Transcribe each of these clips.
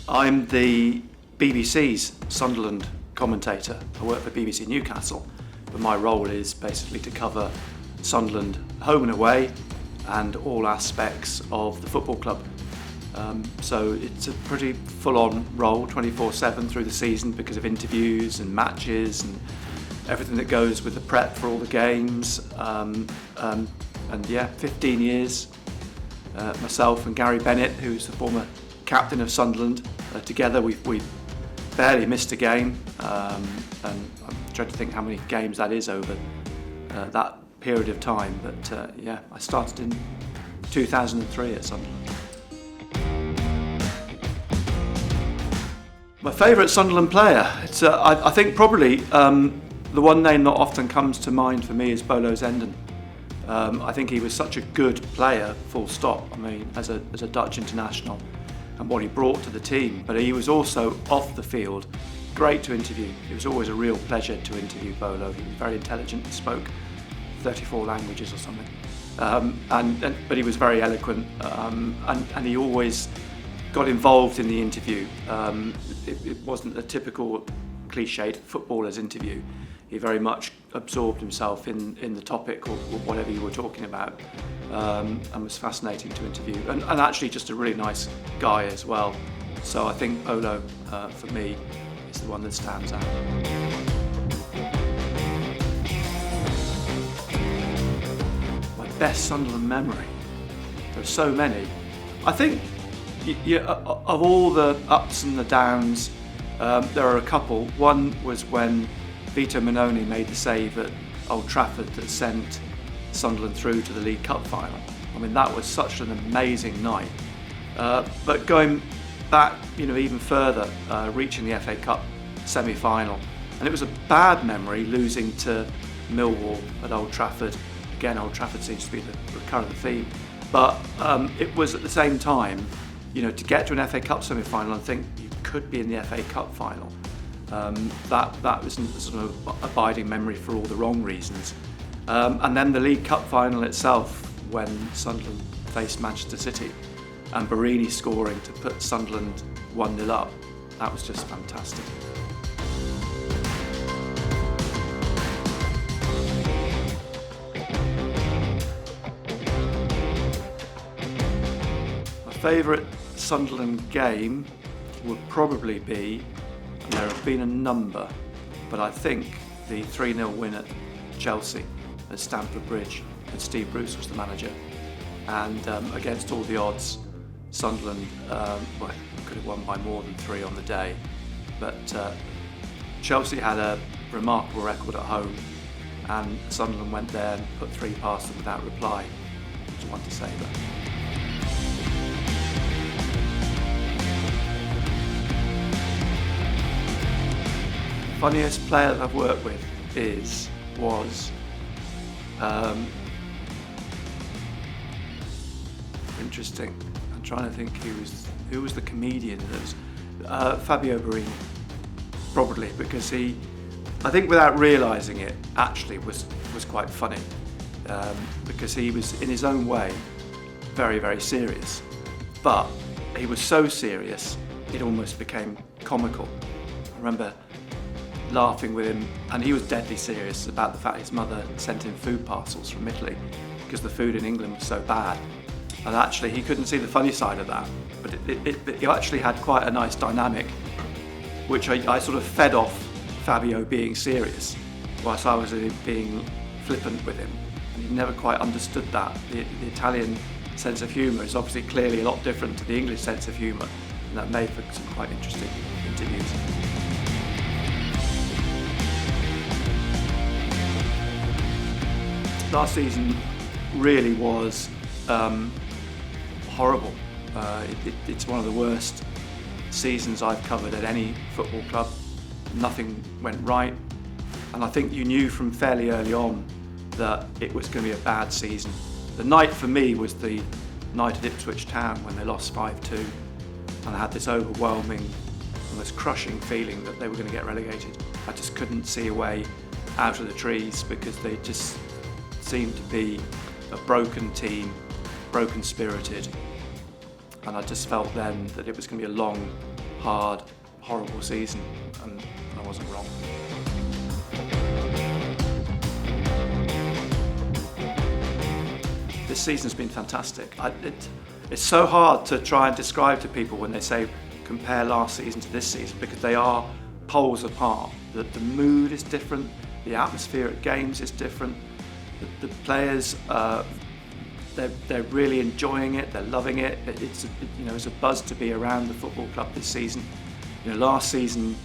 I'm the BBC's Sunderland commentator. I work for BBC Newcastle, but my role is basically to cover Sunderland home and away and all aspects of the football club. So it's a pretty full-on role 24/7 through the season because of interviews and matches and everything that goes with the prep for all the games. And yeah, 15 years. Myself and Gary Bennett, who's the former captain of Sunderland, together we've barely missed a game, and I'm trying to think how many games that is over that period of time. But yeah, I started in 2003 at Sunderland. My favourite Sunderland player, it's I think probably the one name that often comes to mind for me is Bolo Zenden. I think he was such a good player, full stop. I mean, as a Dutch international, and what he brought to the team. But he was also off the field great to interview. It was always a real pleasure to interview Bolo. He was very intelligent. He spoke 34 languages or something, but he was very eloquent, and he always got involved in the interview. It wasn't a typical cliched footballer's interview. He very much absorbed himself in the topic or whatever you were talking about, and was fascinating to interview, and actually just a really nice guy as well. So I think Bolo, for me, is the one that stands out. My best Sunderland memory? There are so many. I think of all the ups and the downs, there are a couple. One was when Vito Minoni made the save at Old Trafford that sent Sunderland through to the League Cup final. I mean, that was such an amazing night. But going back, even further, reaching the FA Cup semi-final, and it was a bad memory losing to Millwall at Old Trafford. Again, Old Trafford seems to be the recurrent theme, but it was at the same time, to get to an FA Cup semi-final and think you could be in the FA Cup final. That was sort of abiding memory for all the wrong reasons. And then the League Cup final itself, when Sunderland faced Manchester City and Barini scoring to put Sunderland 1-0 up. That was just fantastic. My favourite Sunderland game would probably be, and there have been a number, but I think the 3-0 win at Chelsea at Stamford Bridge, and Steve Bruce was the manager, and against all the odds, Sunderland could have won by more than 3 on the day, but Chelsea had a remarkable record at home, and Sunderland went there and put 3 past them without reply. It was one to savour. Funniest player that I've worked with was interesting. I'm trying to think who was the comedian that was Fabio Barini, probably, because he, I think without realising it, actually was quite funny, because he was in his own way very, very serious, but he was so serious it almost became comical. I remember laughing with him, and he was deadly serious about the fact his mother sent him food parcels from Italy because the food in England was so bad, and actually he couldn't see the funny side of that, but it actually had quite a nice dynamic, which I sort of fed off Fabio being serious whilst I was being flippant with him, and he never quite understood that. The Italian sense of humour is obviously clearly a lot different to the English sense of humour, and that made for some quite interesting interviews. Last season really was horrible. It's one of the worst seasons I've covered at any football club. Nothing went right, and I think you knew from fairly early on that it was going to be a bad season. The night for me was the night at Ipswich Town when they lost 5-2, and I had this overwhelming, almost crushing feeling that they were going to get relegated. I just couldn't see a way out of the trees because they just seemed to be a broken team, broken spirited, and I just felt then that it was going to be a long hard, horrible season, and I wasn't wrong. This season's been fantastic. It's so hard to try and describe to people when they say compare last season to this season, because they are poles apart. The mood is different, the atmosphere at games is different, the players, they're really enjoying it, they're loving it. It's a buzz to be around the football club this season. Last season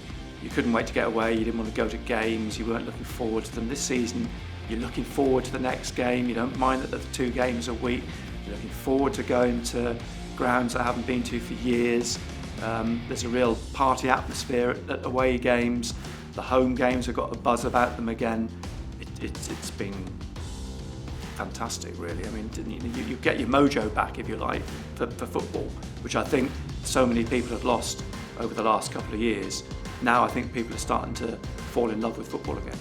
you couldn't wait to get away, you didn't want to go to games, you weren't looking forward to them. This season you're looking forward to the next game, you don't mind that there's 2 games a week, you're looking forward to going to grounds I haven't been to for years. There's a real party atmosphere at away games. The home games have got a buzz about them again. It's been fantastic, really. I mean, you get your mojo back, if you like, for football, which I think so many people have lost over the last couple of years. Now I think people are starting to fall in love with football again.